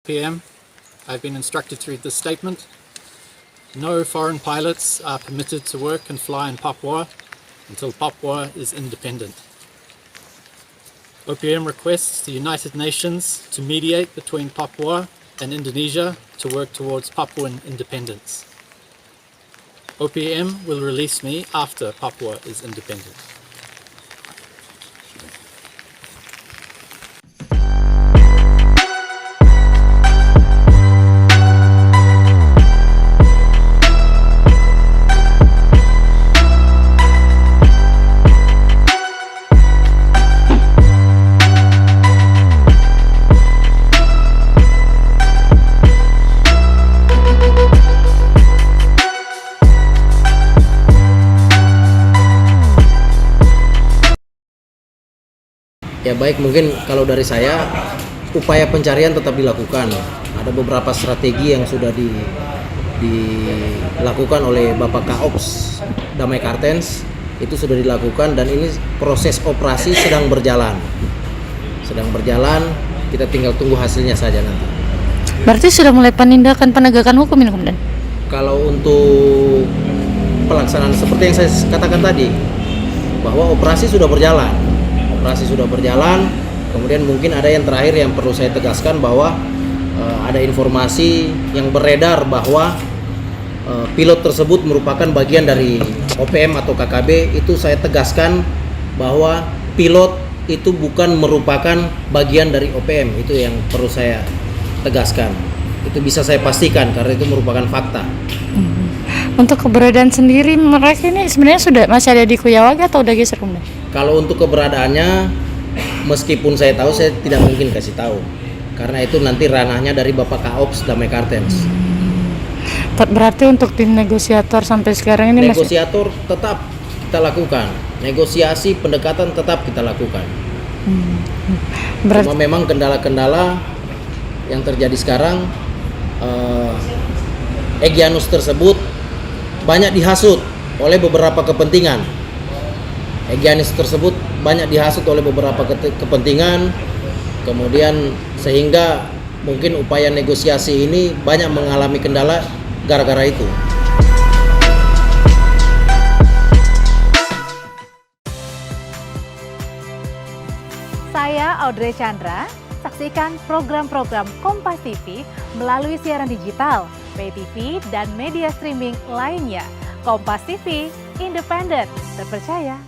OPM, I've been instructed to read this statement. No foreign pilots are permitted to work and fly in Papua until Papua is independent. OPM requests the United Nations to mediate between Papua and Indonesia to work towards Papuan independence. OPM will release me after Papua is independent. Ya baik, mungkin kalau dari saya upaya pencarian tetap dilakukan. Ada beberapa strategi yang sudah dilakukan oleh Bapak Kaops Damai Kartens, itu sudah dilakukan dan ini proses operasi sedang berjalan. Kita tinggal tunggu hasilnya saja nanti. Berarti sudah mulai penindakan penegakan hukum ini kemudian? Kalau untuk pelaksanaan seperti yang saya katakan tadi, bahwa operasi sudah berjalan, kemudian mungkin ada yang terakhir yang perlu saya tegaskan bahwa ada informasi yang beredar bahwa pilot tersebut merupakan bagian dari OPM atau KKB. Itu saya tegaskan bahwa pilot itu bukan merupakan bagian dari OPM, itu yang perlu saya tegaskan. Itu bisa saya pastikan karena itu merupakan fakta. Untuk keberadaan sendiri mereka ini sebenarnya sudah masih ada di Kuyawagi atau udah geser kemudian? Kalau untuk keberadaannya, meskipun saya tahu, saya tidak mungkin kasih tahu karena itu nanti ranahnya dari Bapak Kaops Damai Kartens. Berarti untuk tim negosiator sampai sekarang ini negosiator tetap kita lakukan, negosiasi pendekatan tetap kita lakukan. Cuma memang kendala-kendala yang terjadi sekarang, Egyanus tersebut banyak dihasut oleh beberapa kepentingan. Egyanus tersebut banyak dihasut oleh beberapa kepentingan, kemudian sehingga mungkin upaya negosiasi ini banyak mengalami kendala gara-gara itu. Saya Audrey Chandra, saksikan program-program Kompas TV melalui siaran digital, pay TV, dan media streaming lainnya. Kompas TV, independen, terpercaya.